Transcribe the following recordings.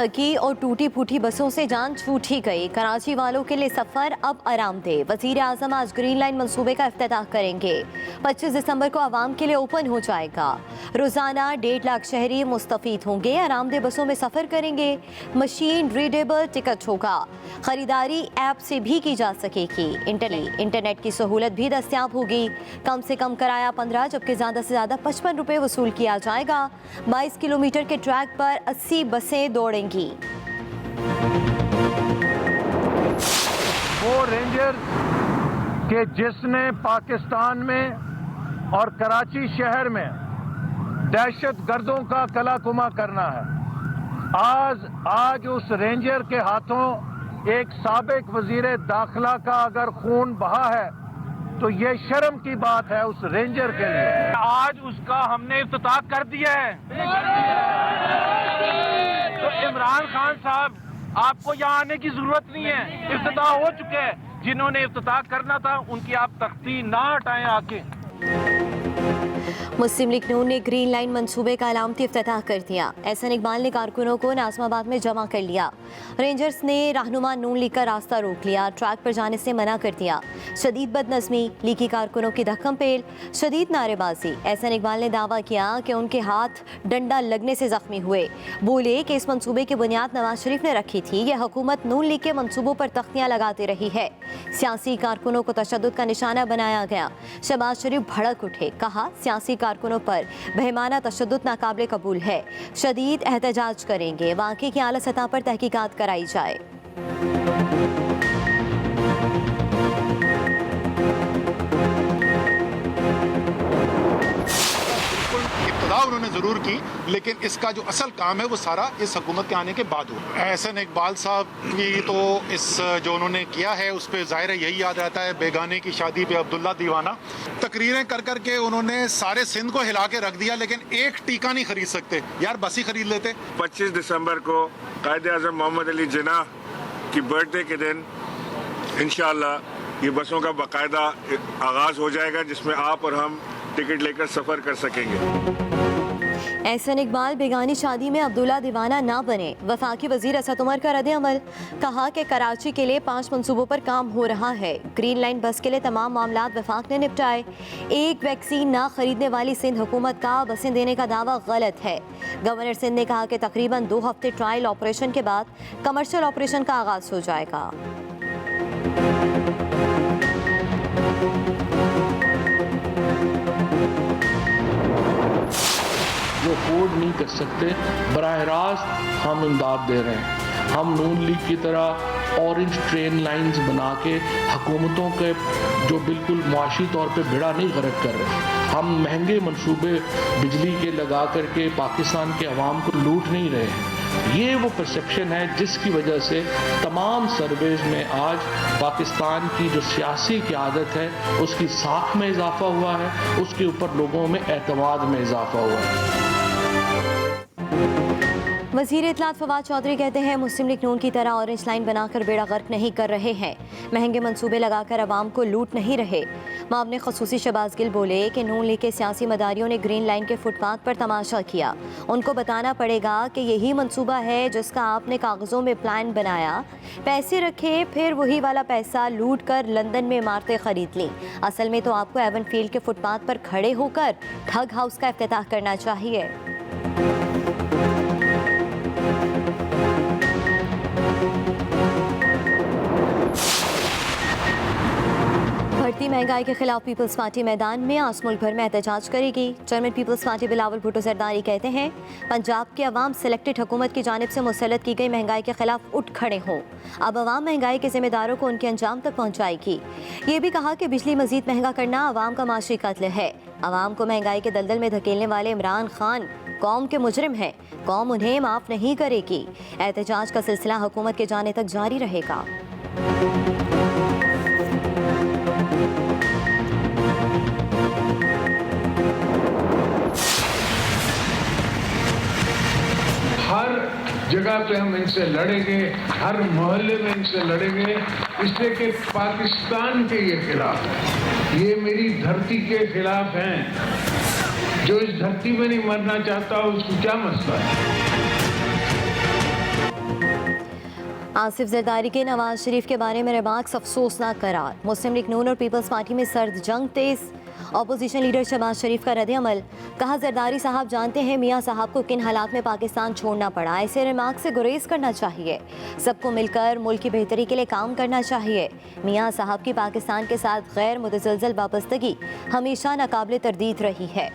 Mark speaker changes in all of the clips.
Speaker 1: थकी और टूटी फूटी बसों से जान छूट ही गई। कराची वालों के लिए सफर अब आरामदेह। वजीर आजम आज ग्रीन लाइन मंसूबे का इफ्तिताह करेंगे। 25 दिसंबर को आवाम के लिए ओपन हो जाएगा। रोजाना 1.5 लाख शहरी मुस्तफीद होंगे। आरामदेह बसों में सफर करेंगे। मशीन रीडेबल टिकट होगा। खरीदारी ऐप से भी की जा सकेगी। इंटरनेट की सहूलत भी दस्तयाब होगी। कम से कम किराया 15 जबकि ज़्यादा से ज़्यादा 55 रुपये वसूल किया जाएगा। 22 किलोमीटर के ट्रैक पर 80 बसें दौड़ेंगी।
Speaker 2: वो रेंजर्स के जिसने पाकिस्तान में और कराची शहर में दहशत गर्दों का कलाकुमा करना है, आज उस रेंजर के हाथों एक साबिक वजीर दाखिला का अगर खून बहा है तो ये शर्म की बात है उस रेंजर के लिए। आज उसका हमने इफ्तिताह कर दिया है। तो इमरान खान साहब, आपको यहाँ आने की जरूरत नहीं है, इफ्तिताह हो चुके हैं। जिन्होंने इफ्तिताह करना था उनकी आप तख्ती ना हटाएं आके।
Speaker 1: मुस्लिम लीग नून ने ग्रीन लाइन मंसूबे का अलामती इफ्तिताह कर दिया। एहसन इकबाल ने कारकुनों को नाज़िमाबाद में जमा कर लिया। रेंजर्स ने रहनुमा नून लीग का रास्ता रोक लिया, ट्रैक पर जाने से मना कर दिया। शदीद बदनज़मी, लीगी कारकुनों की धक्कम पेल, शदीद नारेबाजी। एहसन इकबाल ने दावा किया कि उनके हाथ डंडा लगने से जख्मी हुए। बोले कि इस मंसूबे की बुनियाद नवाज शरीफ ने रखी थी। यह हुकूमत नून लीग के मंसूबों पर तख्तियाँ लगाती रही है। सियासी कारकुनों को तशद्दुद का निशाना बनाया गया। शहबाज शरीफ भड़क उठे, कहा सियासी कारकुनों पर बेहमाना तशद्दुद नाकाबिले कबूल है। शदीद एहतजाज करेंगे। वाक़े की आला सतह पर तहकीकात कराई जाए।
Speaker 3: उन्होंने जरूर की, लेकिन इसका जो असल काम है वो सारा इस हुकूमत के आने के बाद हुआ। एहसन इकबाल साहब की तो इस जो उन्होंने किया है उस पर जाहिर है यही याद रहता है, बेगाने की शादी पे अब्दुल्ला दीवाना। तकरीरें कर करके उन्होंने सारे सिंध को हिला के रख दिया, लेकिन एक टीका नहीं खरीद सकते। यार बस ही खरीद लेते।
Speaker 4: 25 दिसंबर को कायदे आज़म मोहम्मद अली जिन्ना की बर्थडे के दिन इंशाअल्लाह ये बसों का बाकायदा आगाज हो जाएगा, जिसमें आप और हम टिकट लेकर सफर कर सकेंगे।
Speaker 1: एहसन इकबाल बेगानी शादी में अब्दुल्ला दीवाना ना बने। वफाकी वजीर असद उमर का रद्द अमल, कहा कि कराची के लिए 5 मंसूबों पर काम हो रहा है। ग्रीन लाइन बस के लिए तमाम मामलात वफाक ने निपटाए। एक वैक्सीन ना खरीदने वाली सिंध हुकूमत का बसें देने का दावा गलत है। गवर्नर सिंध ने कहा कि तकरीबन 2 हफ्ते ट्रायल ऑपरेशन के बाद कमर्शियल ऑपरेशन का आगाज हो जाएगा।
Speaker 5: जो अफोर्ड नहीं कर सकते, बराह रास्त हम इमदाद दे रहे हैं। हम नून लीग की तरह ऑरेंज ट्रेन लाइंस बना के हुकूमतों के जो बिल्कुल मुआशी तौर पे बेड़ा नहीं गर्क कर रहे। हम महंगे मंसूबे बिजली के लगा करके पाकिस्तान के अवाम को लूट नहीं रहे हैं। ये वो परसेप्शन है जिसकी वजह से तमाम सर्वेज में आज पाकिस्तान की जो सियासी क़यादत है उसकी साख में इजाफा हुआ है, उसके ऊपर लोगों में एतमाद में इजाफा हुआ है।
Speaker 1: वज़ीर इत्तलात फवाद चौधरी कहते हैं मुस्लिम लीग नून की तरह ऑरेंज लाइन बनाकर बेड़ा गर्क नहीं कर रहे हैं। महंगे मंसूबे लगाकर अवाम को लूट नहीं रहे। मामले खसूसी शहबाज गिल बोले कि नून लीग के सियासी मदारियों ने ग्रीन लाइन के फुटपाथ पर तमाशा किया। उनको बताना पड़ेगा कि यही मंसूबा है जिसका आपने कागज़ों में प्लान बनाया, पैसे रखे, फिर वही वाला पैसा लूट कर लंदन में इमारतें खरीद लीं। असल में तो आपको एवन फील्ड के फुटपाथ पर खड़े होकर ठग हाउस का इफ्तिताह करना चाहिए। बढ़ती महंगाई के खिलाफ पीपल्स पार्टी मैदान में। आज मुल्क भर में एहतजाज करेगी। चेयरमैन पीपल्स पार्टी बिलावल भुट्टो जरदारी कहते हैं पंजाब की अवाम सिलेक्टेड हुकूमत की जानिब से मुसल्लत की गई महंगाई के खिलाफ उठ खड़े हों। अब अवाम महंगाई के जिम्मेदारों को उनके अंजाम तक पहुँचाएगी। ये भी कहा कि बिजली मजीद महंगा करना अवाम का माशी कत्ल है। अवाम को महंगाई के दलदल में धकेलने वाले इमरान खान कौम के मुजरिम हैं। कौम उन्हें माफ़ नहीं करेगी। एहतजाज का सिलसिला हुकूमत के जाने तक जारी रहेगा।
Speaker 6: हर जगह पे हम इनसे लड़ेंगे, हर मोहल्ले में इनसे लड़ेंगे, इसलिए कि पाकिस्तान के ये खिलाफ है, ये मेरी धरती के खिलाफ हैं। जो इस धरती में नहीं मरना चाहता उसको क्या मसला है।
Speaker 1: आसिफ जरदारी के नवाज शरीफ के बारे में रिमार्क्स अफसोसनाक करार। मुस्लिम लीग नून और पीपल्स पार्टी में सर्द जंग तेज। ऑपोजिशन लीडर शहबाज शरीफ का रद्द-ए-अमल। कहा, जरदारी साहब जानते हैं मियां साहब को किन हालात में पाकिस्तान छोड़ना पड़ा। ऐसे रिमार्क से गुरेज करना चाहिए। सबको मिलकर मुल्क की बेहतरी के लिए काम करना चाहिए। मियां साहब की पाकिस्तान के साथ गैर मुतज़लज़ल वाबस्तगी हमेशा नाकाबिले तरदीद रही है।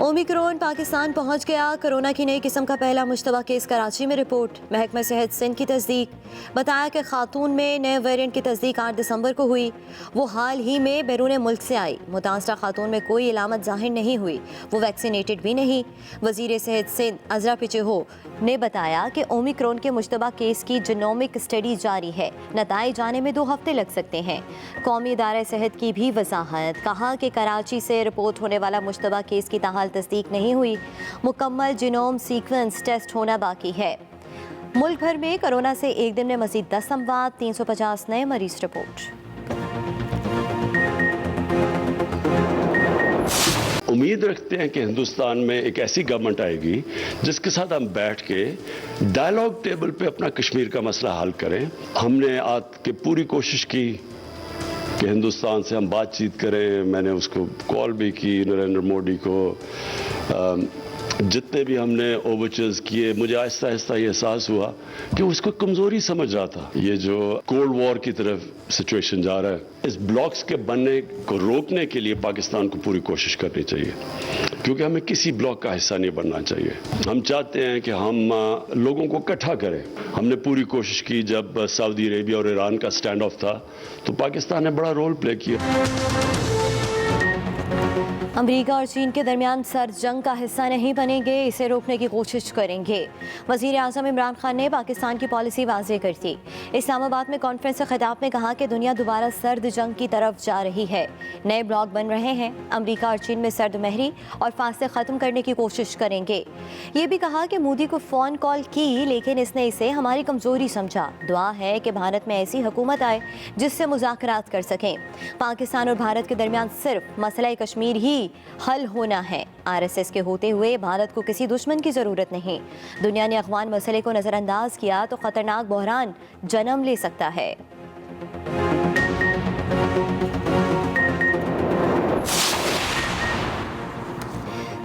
Speaker 1: ओमिक्रॉन पाकिस्तान पहुंच गया। कोरोना की नई किस्म का पहला मुश्तबा केस कराची में रिपोर्ट। महकमा सेहत सिंध की तस्दीक। बताया कि खातून में नए वेरिएंट की तस्दीक 8 दिसंबर को हुई। वो हाल ही में बैरून मुल्क से आई। मुतासरा खातून में कोई इलामत जाहिर नहीं हुई। वो वैक्सीनेटेड भी नहीं। वजीर सेहत सिंध अजरा पिचहो ने बताया कि ओमिक्रॉन के मुश्तबा केस की जीनोमिक स्टडी जारी है। नताइज आने में 2 हफ्ते लग सकते हैं। कौमी इदारा सेहत की भी वजाहत। कहा कि कराची से रिपोर्ट होने वाला मुश्तबा केस की ताहाल तस्दीक नहीं हुई। मुकम्मल जीनोम सीक्वेंस टेस्ट होना बाकी है। मुल्क भर में कोरोना से एक दिन में मजीद 10 अमवात, 350 नए मरीज रिपोर्ट।
Speaker 7: उम्मीद रखते हैं कि हिंदुस्तान में एक ऐसी गवर्नमेंट आएगी जिसके साथ हम बैठ के डायलॉग टेबल पे अपना कश्मीर का मसला हल करें। हमने आज के पूरी कोशिश की कि हिंदुस्तान से हम बातचीत करें। मैंने उसको कॉल भी की, नरेंद्र मोदी को। जितने भी हमने ओवरचर्स किए, मुझे आहिस्ता आहिस्ता ये एहसास हुआ कि उसको कमज़ोरी समझ रहा था। ये जो कोल्ड वॉर की तरफ सिचुएशन जा रहा है, इस ब्लॉक्स के बनने को रोकने के लिए पाकिस्तान को पूरी कोशिश करनी चाहिए, क्योंकि हमें किसी ब्लॉक का हिस्सा नहीं बनना चाहिए। हम चाहते हैं कि हम लोगों को इकट्ठा करें। हमने पूरी कोशिश की। जब सऊदी अरेबिया और ईरान का स्टैंड ऑफ था तो पाकिस्तान ने बड़ा रोल प्ले किया।
Speaker 1: अमेरिका और चीन के दरमियान सर्द जंग का हिस्सा नहीं बनेंगे, इसे रोकने की कोशिश करेंगे। वज़ीर आज़म इमरान खान ने पाकिस्तान की पॉलिसी वाज़ेह कर दी। इस्लामाबाद में कॉन्फ्रेंस से खिताब में कहा कि दुनिया दोबारा सर्द जंग की तरफ जा रही है। नए ब्लॉक बन रहे हैं। अमेरिका और चीन में सर्द महरी और फासले ख़त्म करने की कोशिश करेंगे। ये भी कहा कि मोदी को फ़ोन कॉल की, लेकिन इसने इसे हमारी कमज़ोरी समझा। दुआ है कि भारत में ऐसी हुकूमत आए जिससे मुज़ाकरात कर सकें। पाकिस्तान और भारत के दरमियान सिर्फ मसला कश्मीर ही हल होना है। आरएसएस के होते हुए भारत को किसी दुश्मन की जरूरत नहीं। दुनिया ने अफगान मसले को नजरअंदाज किया तो खतरनाक बहरान जन्म ले सकता है।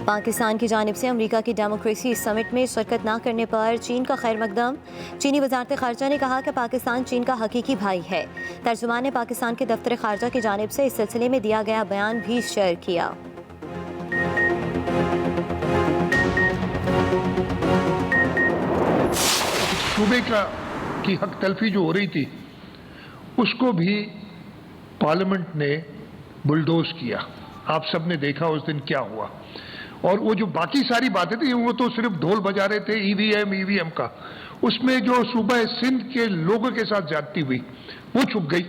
Speaker 1: पाकिस्तान की जानिब से अमेरिका की डेमोक्रेसी समिट में शिरकत न करने पर चीन का खैर मकदम। चीनी वजारत खारजा ने कहा कि पाकिस्तान चीन का हकीकी भाई है। तर्जुमान ने पाकिस्तान के दफ्तर खारजा की जानिब से इस सिलसिले में दिया गया बयान भी शेयर किया।
Speaker 6: सूबे की हक तलफी जो हो रही थी उसको भी पार्लियामेंट ने बुलडोज किया। आप सब ने देखा उस दिन क्या हुआ। और वो जो बाकी सारी बातें थी वो तो सिर्फ ढोल बजा रहे थे ईवीएम का। उसमें जो सूबा सिंध के लोगों के साथ ज्यादती हुई वो छुप गई।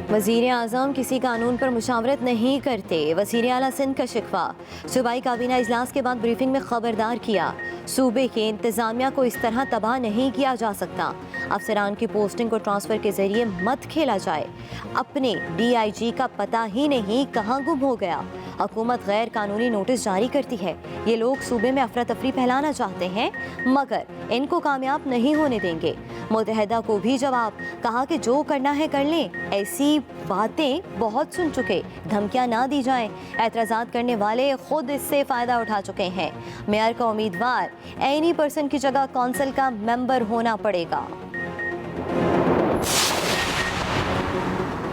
Speaker 1: वज़ीर आज़म किसी कानून पर मुशावरत नहीं करते। वज़ीर आला सिंध का शिकवा। सूबाई काबीना इजलास के बाद ब्रीफिंग में खबरदार किया, सूबे के इंतज़ामिया को इस तरह तबाह नहीं किया जा सकता। अफसरान की पोस्टिंग को ट्रांसफ़र के ज़रिए मत खेला जाए। अपने DIG का पता ही नहीं कहाँ गुम हो गया। हुकूमत गैर कानूनी नोटिस जारी करती है। ये लोग सूबे में अफरा तफरी फैलाना चाहते हैं, मगर इनको कामयाब नहीं होने देंगे। मुत्तहिदा को भी जवाब। कहा कि जो करना है कर लें। ऐसी बातें बहुत सुन चुके, धमकियां ना दी जाएं। एतराज़ात करने वाले खुद इससे फ़ायदा उठा चुके हैं। मेयर का उम्मीदवार एनी पर्सन की जगह कौंसिल का मेंबर होना पड़ेगा।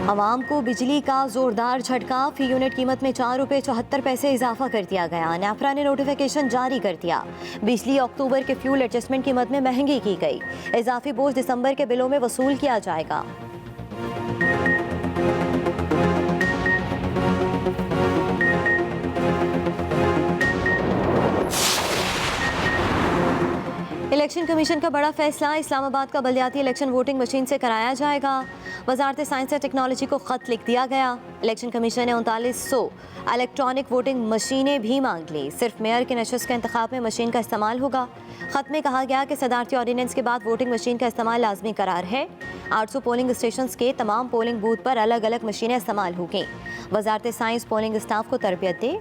Speaker 1: आवाम को बिजली का जोरदार झटका। फी यूनिट कीमत में 4 रुपये 74 पैसे इजाफा कर दिया गया। नेफ्रा ने नोटिफिकेशन जारी कर दिया। बिजली अक्टूबर के फ्यूल एडजस्टमेंट कीमत में महंगी की गई। इजाफी बोझ दिसंबर के बिलों में वसूल किया जाएगा। इलेक्शन कमीशन का बड़ा फैसला। इस्लामाबाद का बलदियाती इलेक्शन वोटिंग मशीन से कराया जाएगा। वजारत साइंस और टेक्नोलॉजी को ख़त लिख दिया गया। इलेक्शन कमीशन ने 3900 इलेक्ट्रॉनिक वोटिंग मशीनें भी मांग ली। सिर्फ मेयर के नशस्त के इंतखाब में मशीन का इस्तेमाल होगा। ख़त में कहा गया कि सदारती ऑर्डिनेंस के बाद वोटिंग मशीन का इस्तेमाल लाजमी करार है। 800 पोलिंग स्टेशन के तमाम पोलिंग बूथ पर अलग अलग मशीनें इस्तेमाल होंगी। वजारत साइंस पोलिंग स्टाफ को तरबियत दे।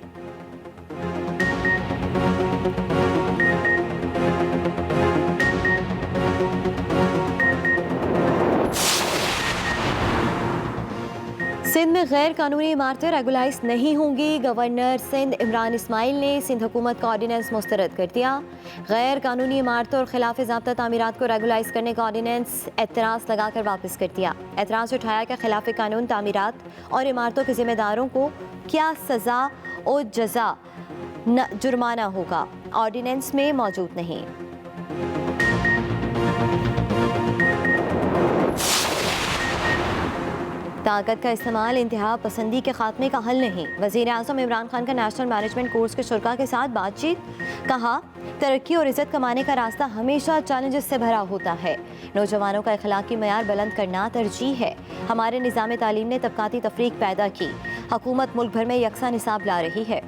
Speaker 1: सिंध में गैर कानूनी इमारतें रेगुलाइज नहीं होंगी। गवर्नर सिंध इमरान इस्माइल ने सिंध हुकूमत का ऑर्डिनेंस मुस्तरद कर दिया। गैर कानूनी इमारतों और खिलाफ ज़ाब्ता तामीरात को रेगुलाइज करने का ऑर्डिनेंस एतराज़ लगाकर वापस कर दिया। एतराज़ उठाया कि खिलाफ कानून तामीरात और इमारतों के जिम्मेदारों को क्या सज़ा और जज़ा जुर्माना होगा, ऑर्डिनेंस में मौजूद नहीं। ताकत का इस्तेमाल इंतहा पसंदी के खात्मे का हल नहीं। वज़ीर आज़म इमरान खान का नेशनल मैनेजमेंट कोर्स के शुरा के साथ बातचीत। कहा, तरक्की और इज़्ज़त कमाने का रास्ता हमेशा चैलेंजेस से भरा होता है। नौजवानों का अखलाकी मयार बुलंद करना तरजीह है। हमारे निज़ाम तालीम ने तबकाती तफरीक पैदा की। हुकूमत मुल्क भर में यकसा निसाब ला रही है।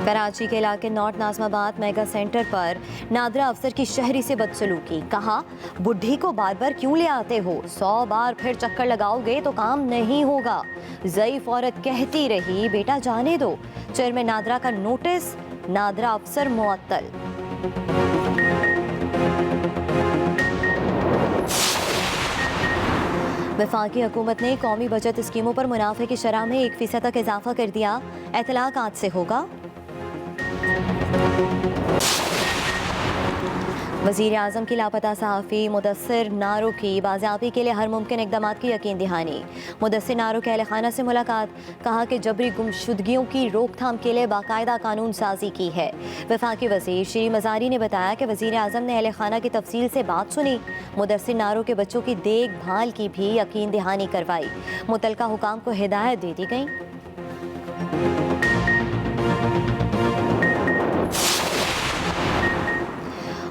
Speaker 1: कराची के इलाके नॉर्थ नाज़माबाद मेगा सेंटर पर नादरा अफसर की शहरी से बदसलूकी। कहा, बुढ़ी को बार बार क्यों ले आते हो? 100 बार फिर चक्कर लगाओगे तो काम नहीं होगा। ज़ईफ औरत कहती रही, बेटा जाने दो। चेयरमैन नादरा का नोटिस, नादरा अफसर मुअत्तल। वफाकी हुकूमत ने कौमी बचत स्कीमों पर मुनाफे की शरह में 1% तक इजाफा कर दिया। इतलाक आज से होगा। वज़ीर आज़म की लापता सहाफ़ी मुदस्सिर नारो की बाज़ियाबी के लिए हर मुमकिन इक़दामात की यकीन दहानी। मुदस्सिर नारो के अहल खाना से मुलाकात। कहा कि जबरी गुमशुदगियों की रोकथाम के लिए बाकायदा कानून साजी की है। वफाकी वज़ीर श्री मज़ारी ने बताया कि वज़ीर आज़म ने अहल खाना की तफसील से बात सुनी। मुदस्सिर नारो के बच्चों की देखभाल की भी यकीन दहानी करवाई। मुतलका हुकाम को हिदायत दे दी गई।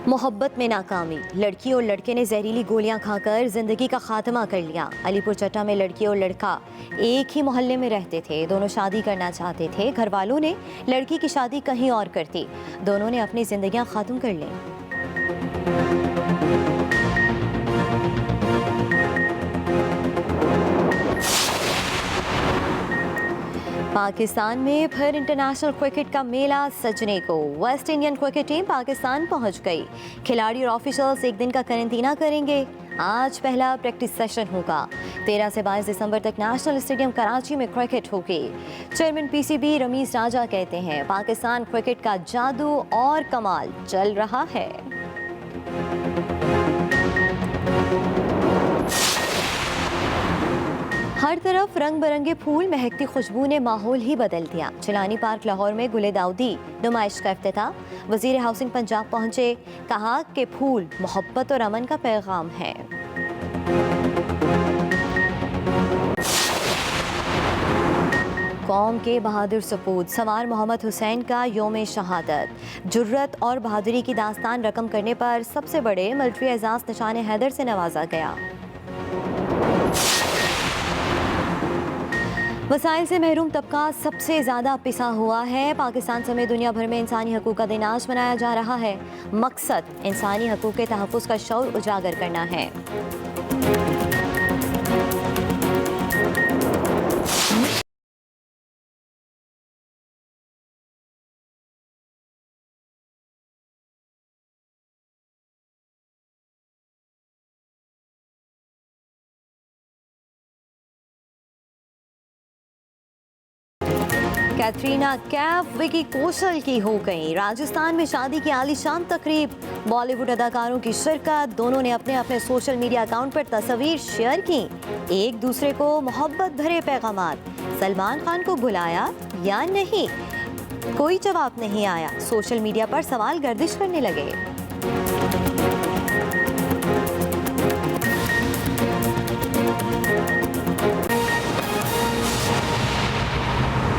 Speaker 1: मोहब्बत में नाकामी। लड़की और लड़के ने जहरीली गोलियां खाकर जिंदगी का खात्मा कर लिया। अलीपुर चट्टा में लड़की और लड़का एक ही मोहल्ले में रहते थे। दोनों शादी करना चाहते थे। घर वालों ने लड़की की शादी कहीं और कर दी। दोनों ने अपनी जिंदगियां खत्म कर लीं। पाकिस्तान में फिर इंटरनेशनल क्रिकेट का मेला सजने को। West Indian cricket team Pakistan पहुंच गई। खिलाड़ी और ऑफिशियल्स एक दिन का क्वारंटीना करेंगे। आज पहला प्रैक्टिस सेशन होगा। 13 से 22 दिसंबर तक नेशनल स्टेडियम कराची में क्रिकेट होगी। चेयरमैन पीसीबी रमीज राजा कहते हैं, पाकिस्तान क्रिकेट का जादू और कमाल चल रहा है। हर तरफ रंग बिरंगे फूल, महकती खुशबू ने माहौल ही बदल दिया। चिलानी पार्क लाहौर में गुले दाऊदी नुमाइश का इफ्तिताह। वजीर हाउसिंग पंजाब पहुंचे। कहा कि फूल मोहब्बत और अमन का पैगाम है। कौम के बहादुर सपूत सवार मोहम्मद हुसैन का योम शहादत। जुर्रत और बहादुरी की दास्तान रकम करने पर सबसे बड़े मिलिट्री एजाज निशान हैदर से नवाजा गया। वसाइल से महरूम तबका सबसे ज़्यादा पिसा हुआ है। पाकिस्तान समेत दुनिया भर में इंसानी हकूक़ का दिन आज मनाया जा रहा है। मकसद इंसानी हकूक़ के तहफ़्फ़ुज़ का शऊर उजागर करना है। कैटरीना कैफ विकी कौशल की हो गई। राजस्थान में शादी की आलीशान तकरीब। बॉलीवुड अदाकारों की शिरकत। दोनों ने अपने अपने सोशल मीडिया अकाउंट पर तस्वीर शेयर की। एक दूसरे को मोहब्बत भरे पैगामात। सलमान खान को बुलाया या नहीं, कोई जवाब नहीं आया। सोशल मीडिया पर सवाल गर्दिश करने लगे।